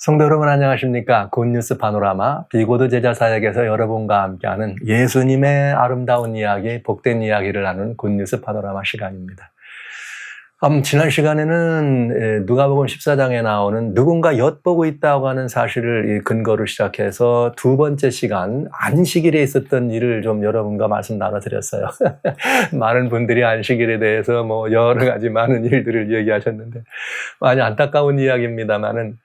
성도 여러분 안녕하십니까? 굿뉴스 파노라마 비고드 제자사역에서 여러분과 함께하는 예수님의 아름다운 이야기, 복된 이야기를 나누는 굿뉴스 파노라마 시간입니다. 지난 시간에는 누가복음 14장에 나오는 누군가 엿보고 있다고 하는 사실을 근거로 시작해서 두 번째 시간 안식일에 있었던 일을 좀 여러분과 말씀 나눠드렸어요. 많은 분들이 안식일에 대해서 여러 가지 많은 일들을 얘기하셨는데 많이 안타까운 이야기입니다만은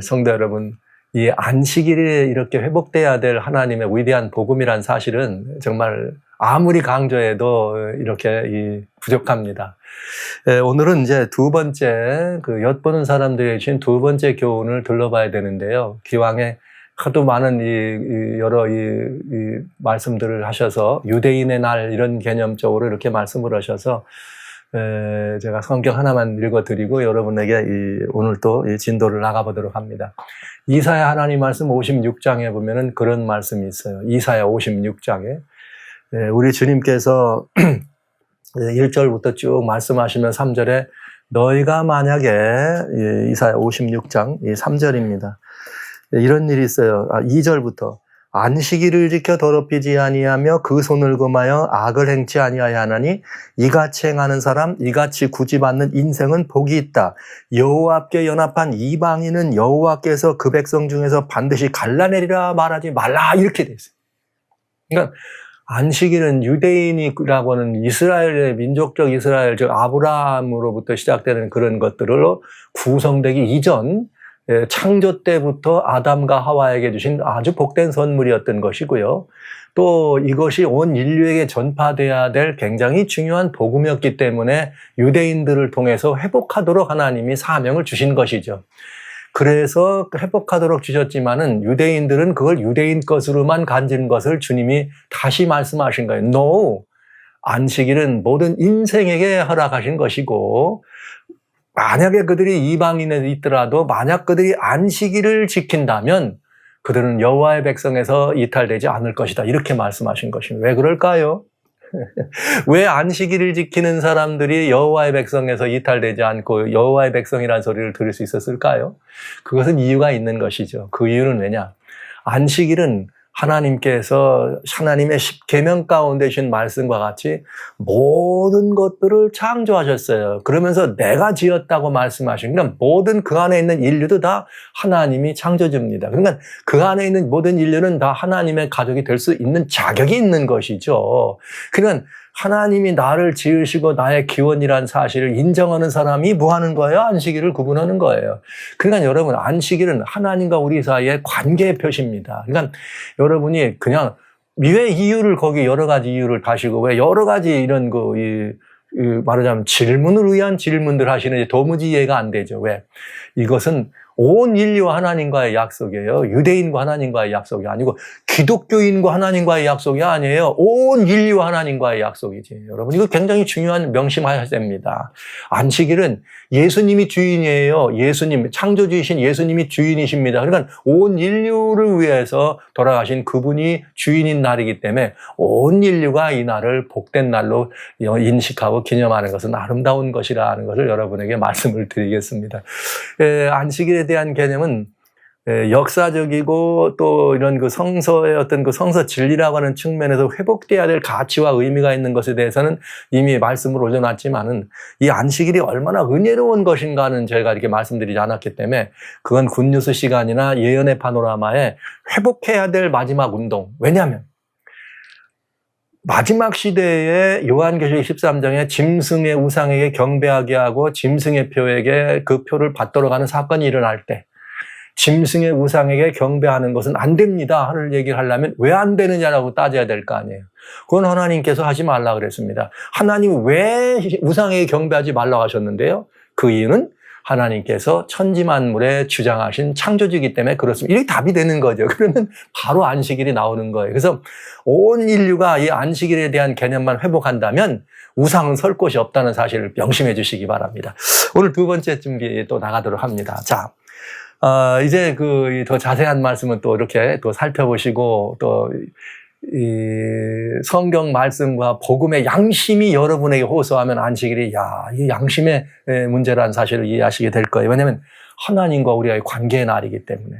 성도 여러분, 이 안식일이 이렇게 회복돼야 될 하나님의 위대한 복음이란 사실은 정말 아무리 강조해도 이렇게 부족합니다. 오늘은 이제 두 번째 엿보는 사람들이 주신 두 번째 교훈을 들러봐야 되는데요. 기왕에 하도 많은 여러 말씀들을 하셔서 유대인의 날 이런 개념적으로 이렇게 말씀을 하셔서 제가 성경 하나만 읽어드리고 여러분에게 오늘 또 진도를 나가보도록 합니다. 이사야 하나님 말씀 56장에 보면은 그런 말씀이 있어요. 이사야 56장에 우리 주님께서 1절부터 쭉 말씀하시면 3절에 너희가 만약에 이사야 56장 3절입니다. 이런 일이 있어요. 2절부터 안식일을 지켜 더럽히지 아니하며 그 손을 금하여 악을 행치 아니하여 하나니 이같이 행하는 사람 이같이 구집받는 인생은 복이 있다. 여호와께 연합한 이방인은 여호와께서 그 백성 중에서 반드시 갈라내리라 말하지 말라 이렇게 돼 있어요. 그러니까 안식일은 유대인이라고 하는 이스라엘의 민족적 이스라엘 즉 아브라함으로부터 시작되는 그런 것들로 구성되기 이전 창조 때부터 아담과 하와에게 주신 아주 복된 선물이었던 것이고요. 또 이것이 온 인류에게 전파돼야 될 굉장히 중요한 복음이었기 때문에 유대인들을 통해서 회복하도록 하나님이 사명을 주신 것이죠. 그래서 회복하도록 주셨지만은 유대인들은 그걸 유대인 것으로만 간진 것을 주님이 다시 말씀하신 거예요. No! 안식일은 모든 인생에게 허락하신 것이고 만약에 그들이 이방인에 있더라도 만약 그들이 안식일을 지킨다면 그들은 여호와의 백성에서 이탈되지 않을 것이다. 이렇게 말씀하신 것입니다. 왜 그럴까요? 왜 안식일을 지키는 사람들이 여호와의 백성에서 이탈되지 않고 여호와의 백성이라는 소리를 들을 수 있었을까요? 그것은 이유가 있는 것이죠. 그 이유는 왜냐? 안식일은 하나님께서 하나님의 십계명 가운데 주신 말씀과 같이 모든 것들을 창조하셨어요. 그러면서 내가 지었다고 말씀하신 그러니까 모든 그 안에 있는 인류도 다 하나님이 창조주입니다. 그러니까 그 안에 있는 모든 인류는 다 하나님의 가족이 될 수 있는 자격이 있는 것이죠. 그러니까 하나님이 나를 지으시고 나의 기원이라는 사실을 인정하는 사람이 뭐 하는 거예요? 안식일을 구분하는 거예요. 그러니까 여러분 안식일은 하나님과 우리 사이의 관계의 표시입니다. 그러니까 여러분이 그냥 왜 이유를 거기 여러 가지 이유를 다시고 왜 여러 가지 이런 말하자면 질문을 위한 질문들 하시는지 도무지 이해가 안 되죠. 왜? 이것은 온 인류와 하나님과의 약속이에요. 유대인과 하나님과의 약속이 아니고 기독교인과 하나님과의 약속이 아니에요. 온 인류와 하나님과의 약속이지. 여러분 이거 굉장히 중요한 명심하셔야 됩니다. 안식일은 예수님이 주인이에요. 예수님, 창조주이신 예수님이 주인이십니다. 그러니까 온 인류를 위해서 돌아가신 그분이 주인인 날이기 때문에 온 인류가 이 날을 복된 날로 인식하고 기념하는 것은 아름다운 것이라는 것을 여러분에게 말씀을 드리겠습니다. 안식일에 대한 개념은 역사적이고 또 이런 성서의 어떤 성서 진리라고 하는 측면에서 회복돼야 될 가치와 의미가 있는 것에 대해서는 이미 말씀을 올려놨지만은 이 안식일이 얼마나 은혜로운 것인가는 저희가 이렇게 말씀드리지 않았기 때문에 그건 굿뉴스 시간이나 예언의 파노라마에 회복해야 될 마지막 운동. 왜냐하면 마지막 시대에 요한계시록 13장에 짐승의 우상에게 경배하게 하고 짐승의 표에게 그 표를 받도록 하는 사건이 일어날 때 짐승의 우상에게 경배하는 것은 안 됩니다. 하는 얘기를 하려면 왜 안 되느냐라고 따져야 될 거 아니에요. 그건 하나님께서 하지 말라 그랬습니다. 하나님은 왜 우상에게 경배하지 말라고 하셨는데요? 그 이유는 하나님께서 천지만물에 주장하신 창조주이기 때문에 그렇습니다. 이렇게 답이 되는 거죠. 그러면 바로 안식일이 나오는 거예요. 그래서 온 인류가 이 안식일에 대한 개념만 회복한다면 우상은 설 곳이 없다는 사실을 명심해 주시기 바랍니다. 오늘 두 번째 준비 또 나가도록 합니다. 자, 이제 더 자세한 말씀은 또 이렇게 또 살펴보시고 또 이 성경 말씀과 복음의 양심이 여러분에게 호소하면 안식일이 이 양심의 문제라는 사실을 이해하시게 될 거예요. 왜냐하면 하나님과 우리의 관계의 날이기 때문에.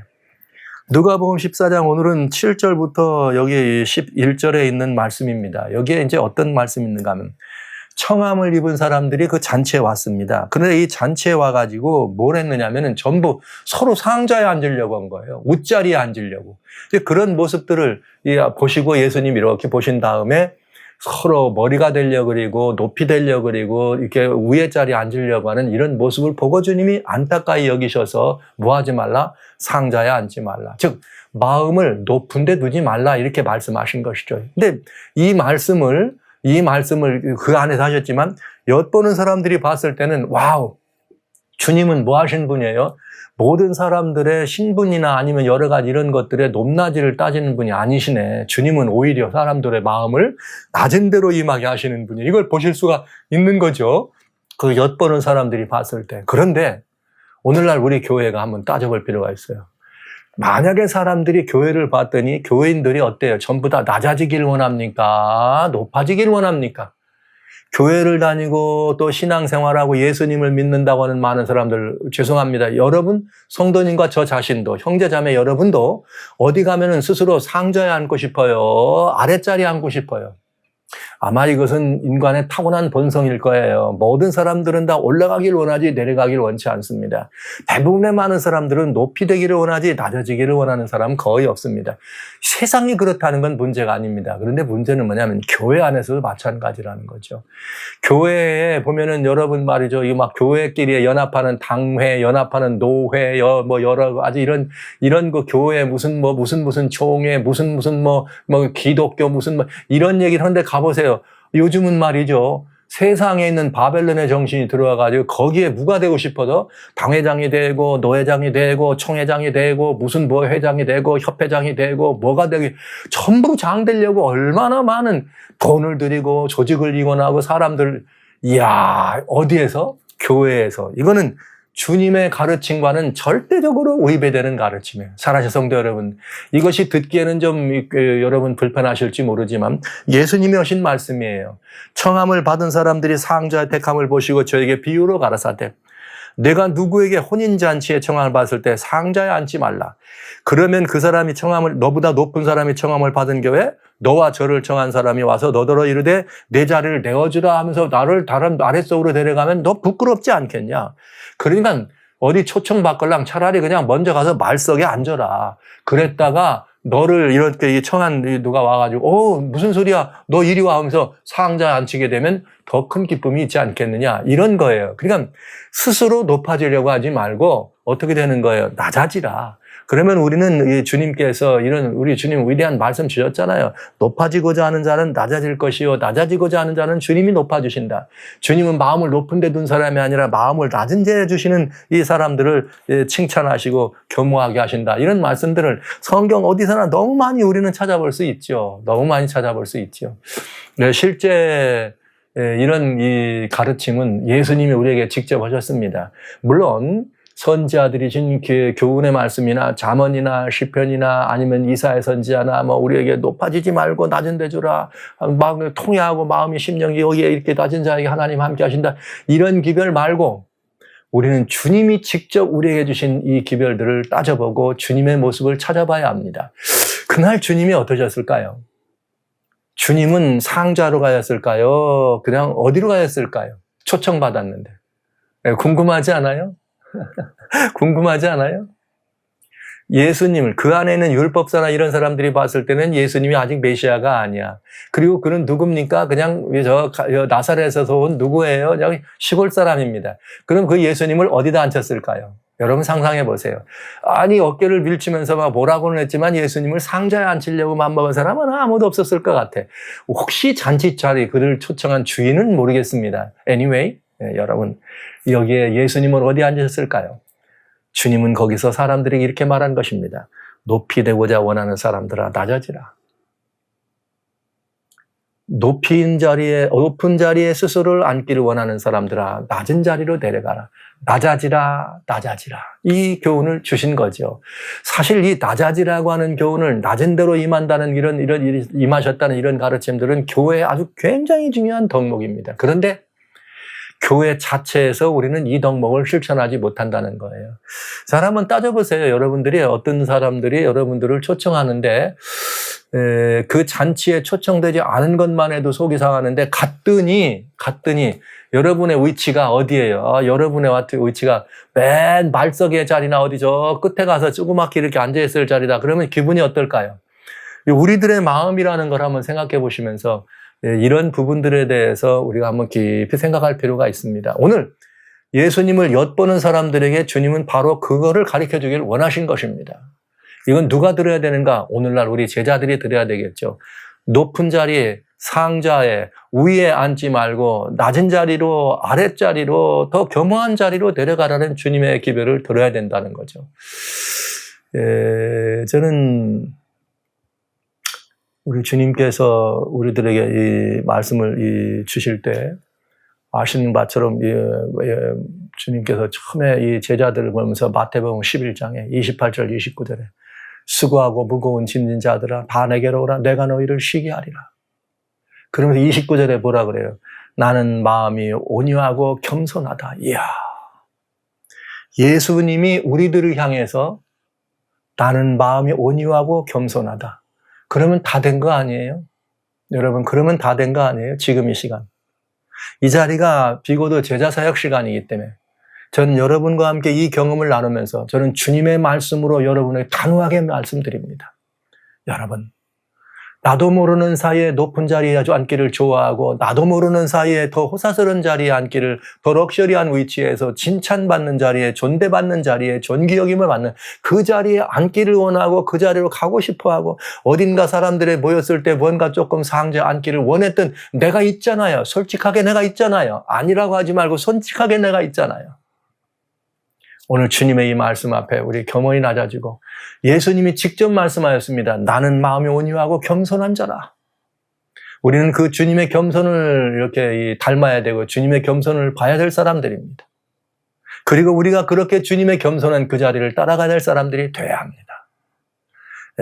누가복음 14장 오늘은 7절부터 여기 11절에 있는 말씀입니다. 여기에 이제 어떤 말씀이 있는가 하면 청함을 입은 사람들이 그 잔치에 왔습니다. 그런데 이 잔치에 와가지고 뭘 했느냐면은 전부 서로 상자에 앉으려고 한 거예요. 옷자리에 앉으려고. 그런 모습들을 보시고 예수님 이렇게 보신 다음에 서로 머리가 되려 그리고 높이 되려 그리고 이렇게 위에 자리에 앉으려고 하는 이런 모습을 보고 주님이 안타까이 여기셔서 뭐 하지 말라? 상자에 앉지 말라. 즉 마음을 높은 데 두지 말라 이렇게 말씀하신 것이죠. 근데 이 말씀을 그 안에서 하셨지만 엿보는 사람들이 봤을 때는 와우, 주님은 뭐 하신 분이에요? 모든 사람들의 신분이나 아니면 여러 가지 이런 것들의 높낮이를 따지는 분이 아니시네. 주님은 오히려 사람들의 마음을 낮은 대로 임하게 하시는 분이에요. 이걸 보실 수가 있는 거죠. 그 엿보는 사람들이 봤을 때. 그런데 오늘날 우리 교회가 한번 따져볼 필요가 있어요. 만약에 사람들이 교회를 봤더니 교회인들이 어때요? 전부 다 낮아지길 원합니까? 높아지길 원합니까? 교회를 다니고 또 신앙생활하고 예수님을 믿는다고 하는 많은 사람들 죄송합니다. 여러분 성도님과 저 자신도 형제자매 여러분도 어디 가면은 스스로 상자에 앉고 싶어요. 아랫자리에 앉고 싶어요. 아마 이것은 인간의 타고난 본성일 거예요. 모든 사람들은 다 올라가길 원하지 내려가길 원치 않습니다. 대부분의 많은 사람들은 높이 되기를 원하지 낮아지기를 원하는 사람은 거의 없습니다. 세상이 그렇다는 건 문제가 아닙니다. 그런데 문제는 뭐냐면 교회 안에서도 마찬가지라는 거죠. 교회에 보면은 여러분 말이죠. 이 막 교회끼리 연합하는 당회, 연합하는 노회, 뭐 여러 가지 이런 그 교회 무슨 총회, 무슨 기독교 이런 얘기를 하는데 가보세요. 요즘은 말이죠. 세상에 있는 바벨론의 정신이 들어와가지고 거기에 누가 되고 싶어서 당회장이 되고 노회장이 되고 총회장이 되고 무슨 뭐 회장이 되고 협회장이 되고 뭐가 되고 전부 장 되려고 얼마나 많은 돈을 들이고 조직을 이원하고 사람들 어디에서? 교회에서. 이거는 주님의 가르침과는 절대적으로 위배되는 가르침이에요. 사랑하는 성도 여러분, 이것이 듣기에는 좀 여러분 불편하실지 모르지만 예수님이 하신 말씀이에요. 청함을 받은 사람들이 상자의 택함을 보시고 저에게 비유로 가라사대 내가 누구에게 혼인잔치에 청함을 받을 때 상자에 앉지 말라. 그러면 그 사람이 너보다 높은 사람이 청함을 받은 교회 너와 저를 청한 사람이 와서 너더러 이르되 내 자리를 내어주라 하면서 나를 다른 아랫속으로 데려가면 너 부끄럽지 않겠냐. 그러니까 어디 초청받걸랑 차라리 그냥 먼저 가서 말석에 앉아라. 그랬다가 너를 이렇게 청한 누가 와가지고 무슨 소리야 너 이리 와 하면서 상자에 앉히게 되면 더 큰 기쁨이 있지 않겠느냐 이런 거예요. 그러니까 스스로 높아지려고 하지 말고 어떻게 되는 거예요? 낮아지라. 그러면 우리는 주님께서 우리 주님 위대한 말씀 주셨잖아요. 높아지고자 하는 자는 낮아질 것이요 낮아지고자 하는 자는 주님이 높아주신다. 주님은 마음을 높은 데 둔 사람이 아니라 마음을 낮은 데 주시는 이 사람들을 칭찬하시고 겸허하게 하신다. 이런 말씀들을 성경 어디서나 너무 많이 우리는 찾아볼 수 있죠. 너무 많이 찾아볼 수 있죠. 실제 이런 이 가르침은 예수님이 우리에게 직접 하셨습니다. 물론 선지자들이 준 교훈의 말씀이나 잠언이나 시편이나 아니면 이사야 선지자나 우리에게 높아지지 말고 낮은 데 주라. 마음을 통회하고 마음이 심령이 여기에 이렇게 낮은 자에게 하나님 함께 하신다. 이런 기별 말고 우리는 주님이 직접 우리에게 주신 이 기별들을 따져보고 주님의 모습을 찾아봐야 합니다. 그날 주님이 어떠셨을까요? 주님은 상자로 가셨을까요? 그냥 어디로 가셨을까요? 초청받았는데. 궁금하지 않아요? 궁금하지 않아요? 예수님을 그 안에 있는 율법사나 이런 사람들이 봤을 때는 예수님이 아직 메시아가 아니야. 그리고 그는 누굽니까? 그냥 저 나사렛에서 온 누구예요? 그냥 시골 사람입니다. 그럼 그 예수님을 어디다 앉혔을까요? 여러분 상상해 보세요. 아니 어깨를 밀치면서 막 뭐라고는 했지만 예수님을 상자에 앉히려고 맘먹은 사람은 아무도 없었을 것 같아. 혹시 잔치 자리 그를 초청한 주인은 모르겠습니다. Anyway, 여러분 여기에 예수님은 어디 앉으셨을까요? 주님은 거기서 사람들에게 이렇게 말한 것입니다. 높이 되고자 원하는 사람들아 낮아지라. 높은 자리에 스스로를 앉기를 원하는 사람들아 낮은 자리로 내려가라. 낮아지라. 이 교훈을 주신 거죠. 사실 이 낮아지라고 하는 교훈을 낮은 대로 임한다는 임하셨다는 이런 가르침들은 교회에 아주 굉장히 중요한 덕목입니다. 그런데 교회 자체에서 우리는 이 덕목을 실천하지 못한다는 거예요. 잘 한번 따져보세요. 여러분들이 어떤 사람들이 여러분들을 초청하는데 그 잔치에 초청되지 않은 것만 해도 속이 상하는데 갔더니 여러분의 위치가 어디예요? 여러분의 위치가 맨 말석의 자리나 어디 저 끝에 가서 조그맣게 이렇게 앉아있을 자리다. 그러면 기분이 어떨까요? 우리들의 마음이라는 걸 한번 생각해 보시면서 이런 부분들에 대해서 우리가 한번 깊이 생각할 필요가 있습니다. 오늘 예수님을 엿보는 사람들에게 주님은 바로 그거를 가르쳐 주길 원하신 것입니다. 이건 누가 들어야 되는가? 오늘날 우리 제자들이 들어야 되겠죠. 높은 자리에 상자에 위에 앉지 말고 낮은 자리로 아랫자리로 더 겸허한 자리로 내려가라는 주님의 기별을 들어야 된다는 거죠. 저는 우리 주님께서 우리들에게 이 말씀을 주실 때 아시는 바처럼 주님께서 처음에 이 제자들을 보면서 마태복음 11장에 28절 29절에 수고하고 무거운 짐진 자들아 다 내게로 오라 내가 너희를 쉬게 하리라. 그러면서 29절에 뭐라 그래요? 나는 마음이 온유하고 겸손하다. 이야, 예수님이 우리들을 향해서 나는 마음이 온유하고 겸손하다. 그러면 다 된 거 아니에요? 여러분, 그러면 다 된 거 아니에요? 지금 이 시간. 이 자리가 비고도 제자사역 시간이기 때문에 저는 여러분과 함께 이 경험을 나누면서 저는 주님의 말씀으로 여러분에게 단호하게 말씀드립니다. 여러분, 나도 모르는 사이에 높은 자리에 앉기를 좋아하고 나도 모르는 사이에 더 호사스러운 자리에 앉기를 더 럭셔리한 위치에서 칭찬받는 자리에 존대받는 자리에 존귀여김을 받는 그 자리에 앉기를 원하고 그 자리로 가고 싶어하고 어딘가 사람들이 모였을 때 뭔가 조금 상자에 앉기를 원했던 내가 있잖아요. 솔직하게 내가 있잖아요. 아니라고 하지 말고 솔직하게 내가 있잖아요. 오늘 주님의 이 말씀 앞에 우리 겸허히 낮아지고 예수님이 직접 말씀하였습니다. 나는 마음이 온유하고 겸손한 자라. 우리는 그 주님의 겸손을 이렇게 닮아야 되고 주님의 겸손을 봐야 될 사람들입니다. 그리고 우리가 그렇게 주님의 겸손한 그 자리를 따라가야 될 사람들이 돼야 합니다.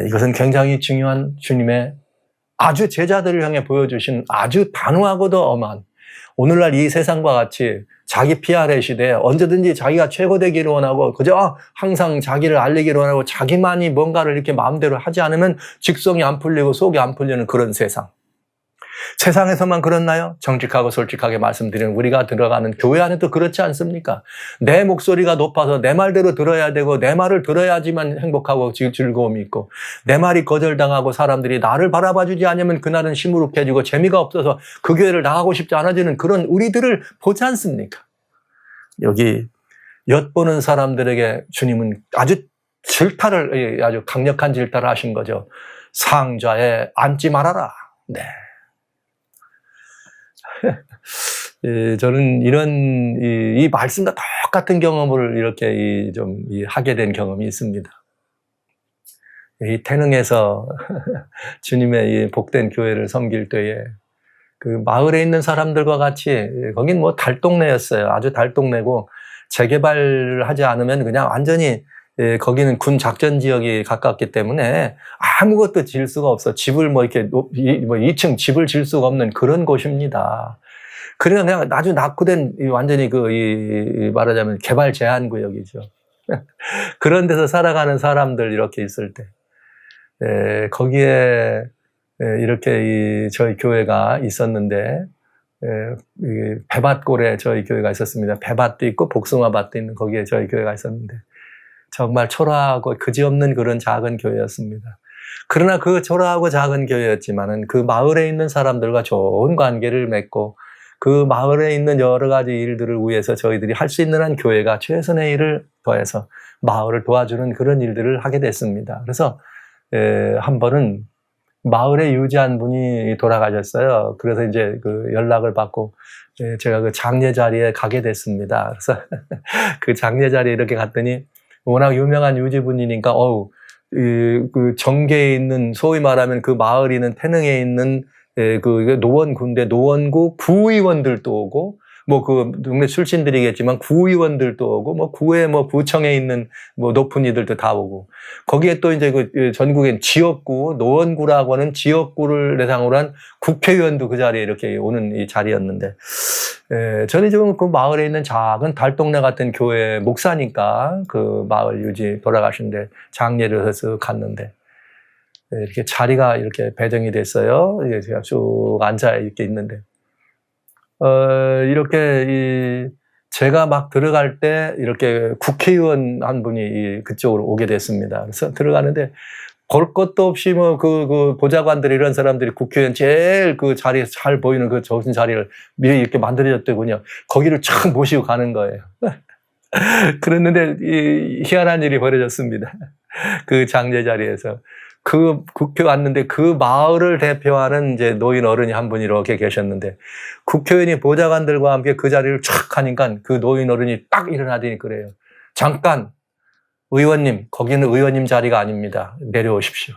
이것은 굉장히 중요한 주님의 아주 제자들을 향해 보여주신 아주 단호하고도 엄한 오늘날 이 세상과 같이 자기 PR의 시대에 언제든지 자기가 최고 되기를 원하고 그저 항상 자기를 알리기를 원하고 자기만이 뭔가를 이렇게 마음대로 하지 않으면 직성이 안 풀리고 속이 안 풀리는 그런 세상. 세상에서만 그렇나요? 정직하고 솔직하게 말씀드리는 우리가 들어가는 교회 안에도 그렇지 않습니까? 내 목소리가 높아서 내 말대로 들어야 되고 내 말을 들어야지만 행복하고 즐거움이 있고 내 말이 거절당하고 사람들이 나를 바라봐주지 않으면 그날은 시무룩해지고 재미가 없어서 그 교회를 나가고 싶지 않아지는 그런 우리들을 보지 않습니까? 여기 엿보는 사람들에게 주님은 아주 강력한 질타를 하신 거죠. 상좌에 앉지 말아라. 네. 저는 이 말씀과 똑같은 경험을 이렇게 하게 된 경험이 있습니다. 이 태능에서 주님의 이 복된 교회를 섬길 때에 그 마을에 있는 사람들과 같이 거긴 뭐 달동네였어요. 아주 달동네고 재개발을 하지 않으면 그냥 완전히 거기는 군 작전 지역이 가깝기 때문에 아무것도 질 수가 없어. 집을 뭐 이렇게 2층 집을 질 수가 없는 그런 곳입니다. 그러니까 그냥 아주 낙후된 완전히 말하자면 개발 제한 구역이죠. 그런 데서 살아가는 사람들 이렇게 있을 때 거기에 이렇게 저희 교회가 있었는데 배밭골에 저희 교회가 있었습니다. 배밭도 있고 복숭아밭도 있는 거기에 저희 교회가 있었는데 정말 초라하고 그지없는 그런 작은 교회였습니다. 그러나 그 초라하고 작은 교회였지만은 그 마을에 있는 사람들과 좋은 관계를 맺고 그 마을에 있는 여러 가지 일들을 위해서 저희들이 할 수 있는 한 교회가 최선의 일을 더해서 마을을 도와주는 그런 일들을 하게 됐습니다. 그래서 한 번은 마을에 유지한 분이 돌아가셨어요. 그래서 이제 그 연락을 받고 제가 그 장례 자리에 가게 됐습니다. 그래서 그 장례 자리에 이렇게 갔더니 워낙 유명한 유지분이니까 그 정계에 있는 소위 말하면 그 마을에 있는 태능에 있는 그 노원구인데 노원구 부의원들도 오고 뭐 그 동네 출신들이겠지만 구의원들도 오고 뭐 구에 뭐 구청에 있는 뭐 높은 이들도 다 오고 거기에 또 이제 그 전국엔 지역구 노원구라고 하는 지역구를 대상으로 한 국회의원도 그 자리에 이렇게 오는 이 자리였는데 저는 지금 그 마을에 있는 작은 달동네 같은 교회 목사니까 그 마을 유지 돌아가신데 장례를 해서 갔는데 이렇게 자리가 이렇게 배정이 됐어요. 제가 쭉 앉아 이렇게 있는데 이렇게 제가 막 들어갈 때 이렇게 국회의원 한 분이 그쪽으로 오게 됐습니다. 그래서 들어가는데 볼 것도 없이 뭐 그 보좌관들 이런 사람들이 국회의원 제일 그 자리에서 잘 보이는 그 좋은 자리를 미리 이렇게 만들어졌더군요. 거기를 촥 모시고 가는 거예요. 그랬는데 희한한 일이 벌어졌습니다. 그 장례 자리에서. 그 국회 왔는데 그 마을을 대표하는 이제 노인 어른이 한 분 이렇게 계셨는데 국회의원이 보좌관들과 함께 그 자리를 촥 하니까 그 노인 어른이 딱 일어나더니 그래요. 잠깐 의원님, 거기는 의원님 자리가 아닙니다. 내려오십시오.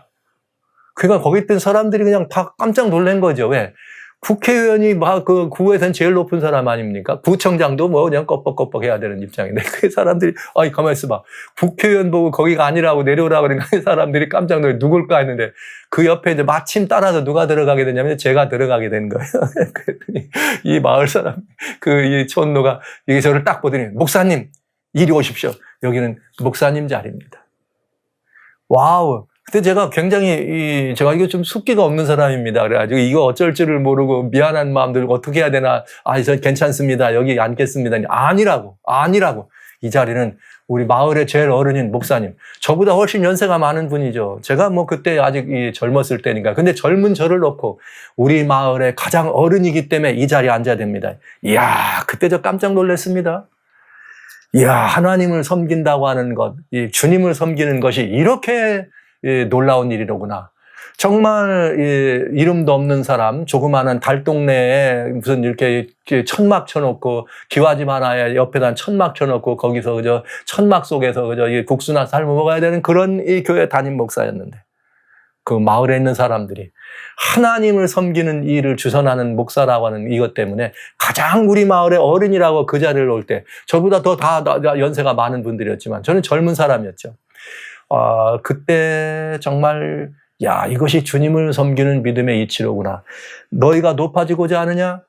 그러니까 거기 있던 사람들이 그냥 다 깜짝 놀란 거죠. 왜? 국회의원이 막 그 구에선 제일 높은 사람 아닙니까? 구청장도 뭐 그냥 껍벅껍벅 해야 되는 입장인데 그 사람들이 아니 가만히 있어봐. 국회의원 보고 거기가 아니라고 내려오라고 그러니까 그 사람들이 깜짝 놀래 누굴까 했는데 그 옆에 이제 마침 따라서 누가 들어가게 됐냐면 제가 들어가게 된 거예요. 그랬더니 이 마을 사람 이 촌노가 이게 저를 딱 보더니 목사님 이리 오십시오. 여기는 목사님 자리입니다. 와우. 그때 제가 굉장히 제가 이거 좀 숫기가 없는 사람입니다. 그래가지고 이거 어쩔 줄을 모르고 미안한 마음 들고 어떻게 해야 되나. 저 괜찮습니다. 여기 앉겠습니다. 아니라고. 이 자리는 우리 마을의 제일 어른인 목사님. 저보다 훨씬 연세가 많은 분이죠. 제가 뭐 그때 아직 젊었을 때니까. 근데 젊은 저를 놓고 우리 마을의 가장 어른이기 때문에 이 자리에 앉아야 됩니다. 이야, 그때 저 깜짝 놀랐습니다. 이야, 하나님을 섬긴다고 하는 것, 이 주님을 섬기는 것이 이렇게 놀라운 일이로구나. 정말 이름도 없는 사람, 조그마한 달동네에 무슨 이렇게 천막 쳐놓고 기와집 하나에 옆에다 천막 쳐놓고 거기서 그저 천막 속에서 그저 국수나 삶아 먹어야 되는 그런 이 교회 담임 목사였는데 그 마을에 있는 사람들이 하나님을 섬기는 일을 주선하는 목사라고 하는 이것 때문에 가장 우리 마을의 어른이라고 그 자리를 올 때 저보다 더 다 연세가 많은 분들이었지만 저는 젊은 사람이었죠. 그때 정말 야 이것이 주님을 섬기는 믿음의 이치로구나. 너희가 높아지고자 하느냐?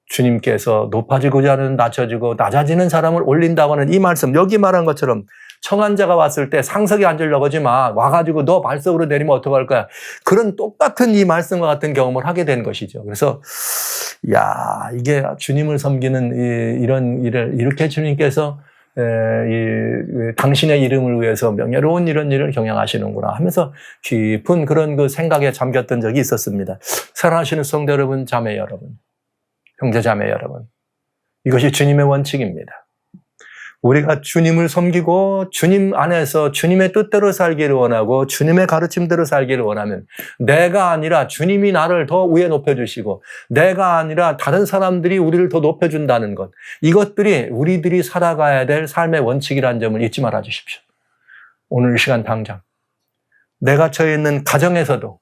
주님께서 높아지고자 하는 낮춰지고 낮아지는 사람을 올린다고 하는 이 말씀 여기 말한 것처럼 청한 자가 왔을 때 상석에 앉으려고 하지 마. 와가지고 너 발석으로 내리면 어떡할 거야. 그런 똑같은 이 말씀과 같은 경험을 하게 된 것이죠. 그래서 야 이게 주님을 섬기는 이런 일을 이렇게 주님께서 당신의 이름을 위해서 명예로운 이런 일을 경영하시는구나 하면서 깊은 그런 그 생각에 잠겼던 적이 있었습니다. 사랑하시는 성도 여러분, 자매 여러분, 형제 자매 여러분, 이것이 주님의 원칙입니다. 우리가 주님을 섬기고 주님 안에서 주님의 뜻대로 살기를 원하고 주님의 가르침대로 살기를 원하면 내가 아니라 주님이 나를 더 위에 높여주시고 내가 아니라 다른 사람들이 우리를 더 높여준다는 것, 이것들이 우리들이 살아가야 될 삶의 원칙이라는 점을 잊지 말아 주십시오. 오늘 이 시간 당장 내가 처해 있는 가정에서도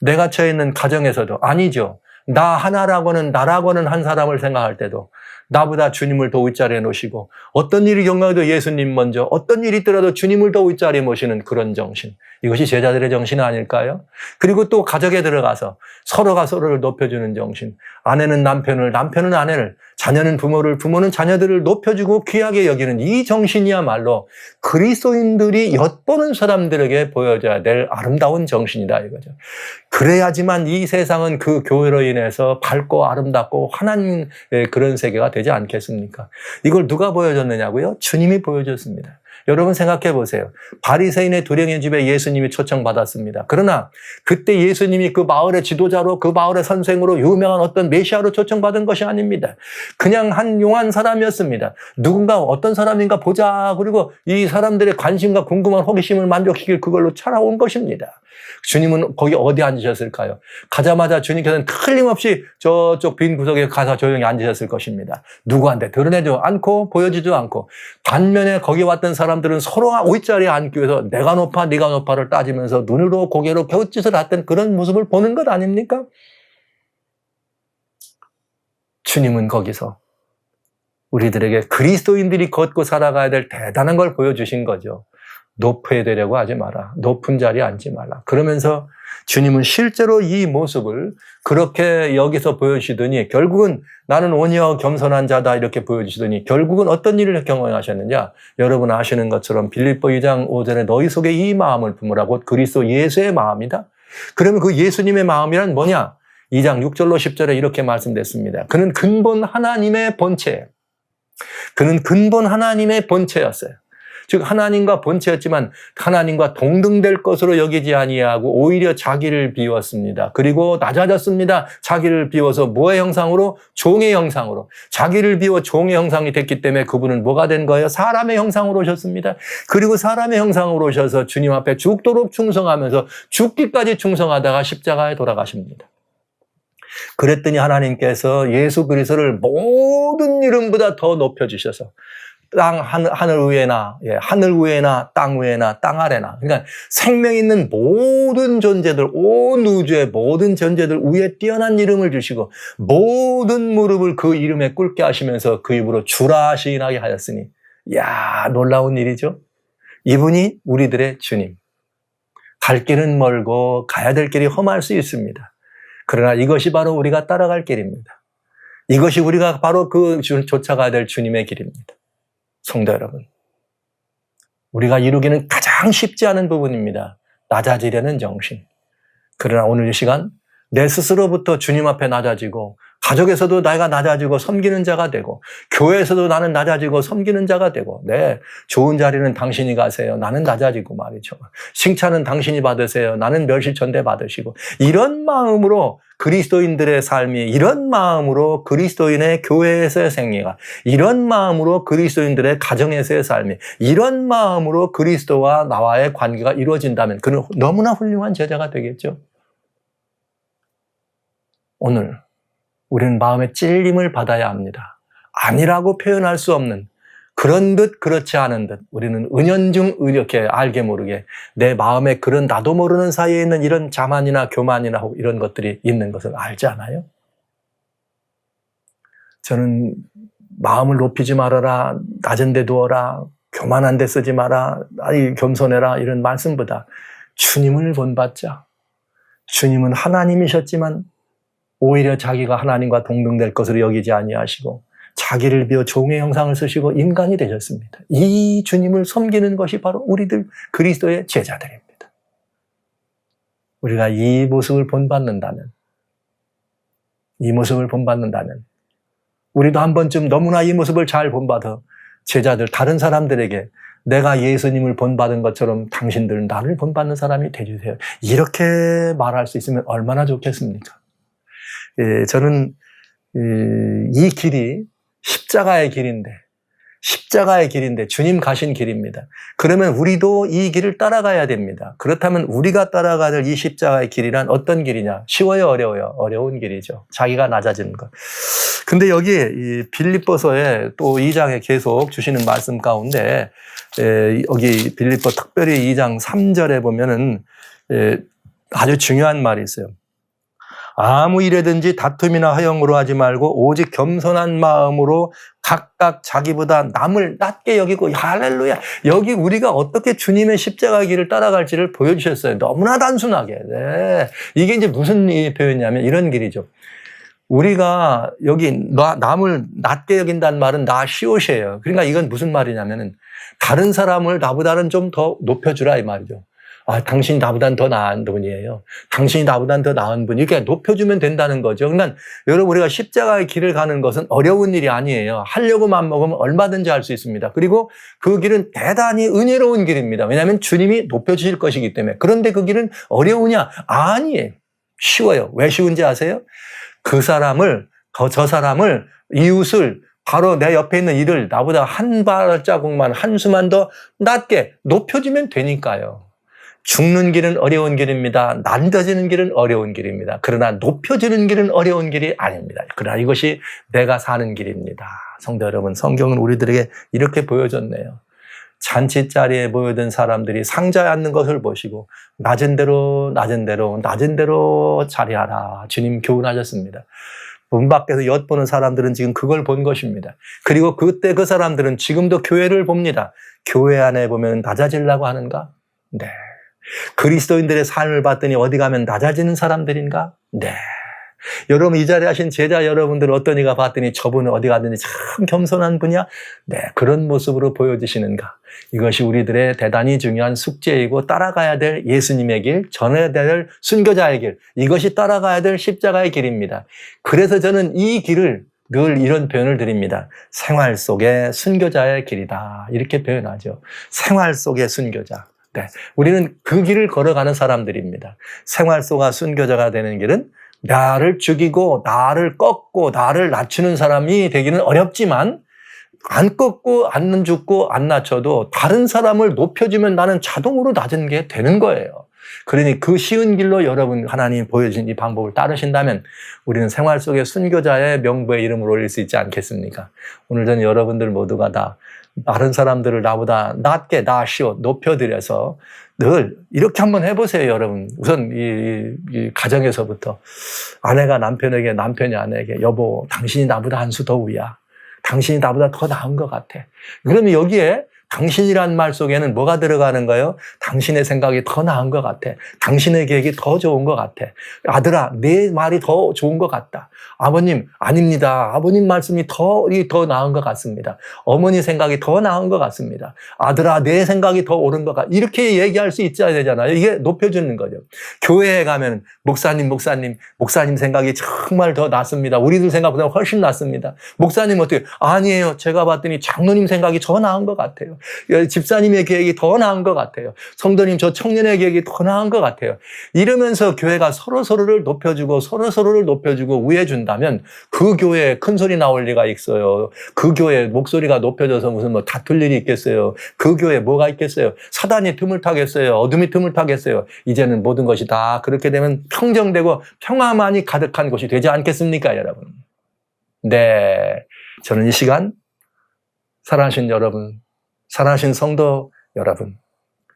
내가 처해 있는 가정에서도 아니죠. 나 하나라고는 나라고는 한 사람을 생각할 때도 나보다 주님을 더 윗자리에 놓으시고 어떤 일이 경험해도 예수님 먼저 어떤 일이 있더라도 주님을 더 윗자리에 모시는 그런 정신, 이것이 제자들의 정신 아닐까요? 그리고 또 가정에 들어가서 서로가 서로를 높여주는 정신, 아내는 남편을, 남편은 아내를, 자녀는 부모를, 부모는 자녀들을 높여주고 귀하게 여기는 이 정신이야말로 그리스도인들이 엿보는 사람들에게 보여줘야 될 아름다운 정신이다 이거죠. 그래야지만 이 세상은 그 교회로 인해서 밝고 아름답고 환한 그런 세계가 되지 않겠습니까? 이걸 누가 보여줬느냐고요? 주님이 보여줬습니다. 여러분 생각해 보세요. 바리새인의 두령의 집에 예수님이 초청받았습니다. 그러나 그때 예수님이 그 마을의 지도자로 그 마을의 선생으로 유명한 어떤 메시아로 초청받은 것이 아닙니다. 그냥 한 용한 사람이었습니다. 누군가 어떤 사람인가 보자, 그리고 이 사람들의 관심과 궁금한 호기심을 만족시킬 그걸로 찾아온 것입니다. 주님은 거기 어디 앉으셨을까요? 가자마자 주님께서는 틀림없이 저쪽 빈 구석에 가서 조용히 앉으셨을 것입니다. 누구한테 드러내지 않고 보여주지도 않고, 반면에 거기 왔던 사람들은 서로 윗자리에 앉기 위해서 내가 높아 네가 높아를 따지면서 눈으로 고개로 갸웃짓을 했던 그런 모습을 보는 것 아닙니까? 주님은 거기서 우리들에게 그리스도인들이 걷고 살아가야 될 대단한 걸 보여주신 거죠. 높아야 되려고 하지 마라. 높은 자리에 앉지 말라. 그러면서 주님은 실제로 이 모습을 그렇게 여기서 보여주시더니 결국은 나는 온유하고 겸손한 자다 이렇게 보여주시더니 결국은 어떤 일을 경험하셨느냐. 여러분 아시는 것처럼 빌립보 2장 5절에 너희 속에 이 마음을 품으라고 그리스도 예수의 마음이다. 그러면 그 예수님의 마음이란 뭐냐? 2장 6절로 10절에 이렇게 말씀됐습니다. 그는 근본 하나님의 본체예요. 그는 근본 하나님의 본체였어요. 즉 하나님과 본체였지만 하나님과 동등될 것으로 여기지 아니하고 오히려 자기를 비웠습니다. 그리고 낮아졌습니다. 자기를 비워서 뭐의 형상으로? 종의 형상으로. 자기를 비워 종의 형상이 됐기 때문에 그분은 뭐가 된 거예요? 사람의 형상으로 오셨습니다. 그리고 사람의 형상으로 오셔서 주님 앞에 죽도록 충성하면서 죽기까지 충성하다가 십자가에 돌아가십니다. 그랬더니 하나님께서 예수 그리스도를 모든 이름보다 더 높여주셔서 하늘 위에나 땅 위에나 땅 아래나 그러니까 생명 있는 모든 존재들 온 우주의 모든 존재들 위에 뛰어난 이름을 주시고 모든 무릎을 그 이름에 꿇게 하시면서 그 입으로 주라 시인하게 하였으니 이야 놀라운 일이죠. 이분이 우리들의 주님. 갈 길은 멀고 가야 될 길이 험할 수 있습니다. 그러나 이것이 바로 우리가 따라갈 길입니다. 이것이 우리가 바로 그 쫓아가야 될 주님의 길입니다. 성도 여러분, 우리가 이루기는 가장 쉽지 않은 부분입니다. 낮아지려는 정신. 그러나 오늘 이 시간 내 스스로부터 주님 앞에 낮아지고 가족에서도 내가 낮아지고 섬기는 자가 되고 교회에서도 나는 낮아지고 섬기는 자가 되고 좋은 자리는 당신이 가세요. 나는 낮아지고 말이죠. 칭찬은 당신이 받으세요. 나는 멸시천대 받으시고 이런 마음으로 그리스도인들의 삶이 이런 마음으로 그리스도인의 교회에서의 생애가 이런 마음으로 그리스도인들의 가정에서의 삶이 이런 마음으로 그리스도와 나와의 관계가 이루어진다면 그는 너무나 훌륭한 제자가 되겠죠. 오늘 우리는 마음의 찔림을 받아야 합니다. 아니라고 표현할 수 없는 그런 듯 그렇지 않은 듯 우리는 은연중 이렇게 알게 모르게 내 마음에 그런 나도 모르는 사이에 있는 이런 자만이나 교만이나 이런 것들이 있는 것을 알지 않아요? 저는 마음을 높이지 말아라, 낮은 데 두어라, 교만한 데 쓰지 마라, 아니 겸손해라 이런 말씀보다 주님을 본받자. 주님은 하나님이셨지만 오히려 자기가 하나님과 동등될 것으로 여기지 아니하시고 자기를 비워 종의 형상을 쓰시고 인간이 되셨습니다. 이 주님을 섬기는 것이 바로 우리들 그리스도의 제자들입니다. 우리가 이 모습을 본받는다면 우리도 한 번쯤 너무나 이 모습을 잘 본받아 제자들 다른 사람들에게 내가 예수님을 본받은 것처럼 당신들은 나를 본받는 사람이 되주세요. 이렇게 말할 수 있으면 얼마나 좋겠습니까? 저는 이 길이 십자가의 길인데 주님 가신 길입니다. 그러면 우리도 이 길을 따라가야 됩니다. 그렇다면 우리가 따라가야 될 이 십자가의 길이란 어떤 길이냐? 쉬워요, 어려워요? 어려운 길이죠. 자기가 낮아지는 것. 근데 여기 이 빌립보서에 또 2장에 계속 주시는 말씀 가운데 여기 빌립보 특별히 2장 3절에 보면은 아주 중요한 말이 있어요. 아무 일에든지 다툼이나 허영으로 하지 말고 오직 겸손한 마음으로 각각 자기보다 남을 낮게 여기고 할렐루야. 여기 우리가 어떻게 주님의 십자가 길을 따라갈지를 보여주셨어요. 너무나 단순하게. 이게 이제 무슨 표현이냐면 이런 길이죠. 우리가 여기 남을 낮게 여긴다는 말은 나 시옷이에요. 그러니까 이건 무슨 말이냐면은 다른 사람을 나보다는 좀 더 높여주라 이 말이죠. 당신이 나보다는 더 나은 분이에요. 당신이 나보다는 더 나은 분. 이렇게 높여주면 된다는 거죠. 그러니까 여러분 우리가 십자가의 길을 가는 것은 어려운 일이 아니에요. 하려고만 먹으면 얼마든지 할 수 있습니다. 그리고 그 길은 대단히 은혜로운 길입니다. 왜냐하면 주님이 높여주실 것이기 때문에. 그런데 그 길은 어려우냐? 아니에요. 쉬워요. 왜 쉬운지 아세요? 저 사람을 이웃을 바로 내 옆에 있는 이를 나보다 한 발자국만 한수만 더 낮게 높여주면 되니까요. 죽는 길은 어려운 길입니다. 낮아지는 길은 어려운 길입니다. 그러나 높여지는 길은 어려운 길이 아닙니다. 그러나 이것이 내가 사는 길입니다. 성도 여러분, 성경은 우리들에게 이렇게 보여줬네요. 잔치 자리에 모여든 사람들이 상자에 앉는 것을 보시고 낮은 대로 자리하라. 주님 교훈하셨습니다. 문 밖에서 엿보는 사람들은 지금 그걸 본 것입니다. 그리고 그때 그 사람들은 지금도 교회를 봅니다. 교회 안에 보면 낮아지려고 하는가? 네. 그리스도인들의 삶을 봤더니 어디 가면 낮아지는 사람들인가? 네. 여러분 이 자리에 하신 제자 여러분들 어떤 이가 봤더니 저분은 어디 가든지 참 겸손한 분이야? 네, 그런 모습으로 보여지시는가? 이것이 우리들의 대단히 중요한 숙제이고 따라가야 될 예수님의 길, 전해야 될 순교자의 길, 이것이 따라가야 될 십자가의 길입니다. 그래서 저는 이 길을 늘 이런 표현을 드립니다. 생활 속의 순교자의 길이다. 이렇게 표현하죠. 생활 속의 순교자. 네, 우리는 그 길을 걸어가는 사람들입니다. 생활 속의 순교자가 되는 길은 나를 죽이고 나를 꺾고 나를 낮추는 사람이 되기는 어렵지만 안 꺾고 안 죽고 안 낮춰도 다른 사람을 높여주면 나는 자동으로 낮은 게 되는 거예요. 그러니 그 쉬운 길로 여러분 하나님 보여주신 이 방법을 따르신다면 우리는 생활 속의 순교자의 명부에 이름을 올릴 수 있지 않겠습니까? 오늘 저는 여러분들 모두가 다 다른 사람들을 나보다 낮게 낮시오 높여드려서 늘 이렇게 한번 해보세요, 여러분. 우선 이 가정에서부터 아내가 남편에게, 남편이 아내에게 여보, 당신이 나보다 한 수 더 위야. 당신이 나보다 더 나은 것 같아. 그러면 여기에 당신이란 말 속에는 뭐가 들어가는 거예요? 당신의 생각이 더 나은 것 같아. 당신의 계획이 더 좋은 것 같아. 아들아, 내 말이 더 좋은 것 같다. 아버님, 아닙니다. 아버님 말씀이 더 나은 것 같습니다. 어머니 생각이 더 나은 것 같습니다. 아들아, 내 생각이 더 옳은 것 같다. 이렇게 얘기할 수 있어야 되잖아요. 이게 높여주는 거죠. 교회에 가면 목사님 생각이 정말 더 낫습니다. 우리들 생각보다 훨씬 낫습니다. 목사님 어떻게? 아니에요. 제가 봤더니 장로님 생각이 더 나은 것 같아요. 집사님의 계획이 더 나은 것 같아요. 성도님 저 청년의 계획이 더 나은 것 같아요. 이러면서 교회가 서로를 높여주고 서로를 높여주고 우애준다면 그 교회에 큰 소리 나올 리가 있어요. 그 교회에 목소리가 높여져서 무슨 뭐 다툴 일이 있겠어요. 그 교회에 뭐가 있겠어요. 사단이 틈을 타겠어요. 어둠이 틈을 타겠어요. 이제는 모든 것이 다 그렇게 되면 평정되고 평화만이 가득한 곳이 되지 않겠습니까, 여러분? 네, 저는 이 시간 사랑하신 여러분, 사랑하신 성도 여러분,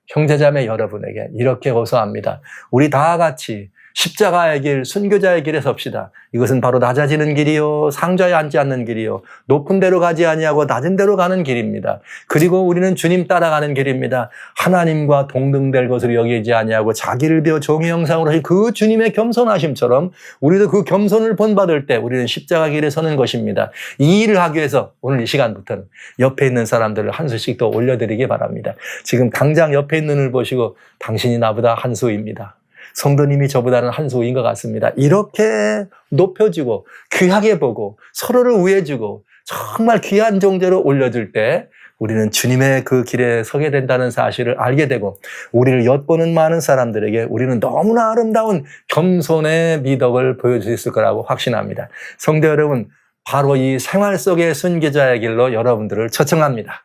형제자매 여러분에게 이렇게 호소합니다. 우리 다 같이 십자가의 길, 순교자의 길에 섭시다. 이것은 바로 낮아지는 길이요, 상자에 앉지 않는 길이요, 높은 데로 가지 아니하고 낮은 데로 가는 길입니다. 그리고 우리는 주님 따라가는 길입니다. 하나님과 동등될 것으로 여기지 아니하고 자기를 비워 종의 형상으로 하신 그 주님의 겸손하심처럼 우리도 그 겸손을 본받을 때 우리는 십자가 길에 서는 것입니다. 이 일을 하기 위해서 오늘 이 시간부터는 옆에 있는 사람들을 한 수씩 더 올려드리기 바랍니다. 지금 당장 옆에 있는 눈을 보시고 당신이 나보다 한 수입니다. 성도님이 저보다는 한 수인 것 같습니다. 이렇게 높여주고 귀하게 보고 서로를 우애해주고 정말 귀한 존재로 올려줄 때 우리는 주님의 그 길에 서게 된다는 사실을 알게 되고 우리를 엿보는 많은 사람들에게 우리는 너무나 아름다운 겸손의 미덕을 보여줄 수 있을 거라고 확신합니다. 성도 여러분, 바로 이 생활 속의 순교자의 길로 여러분들을 초청합니다.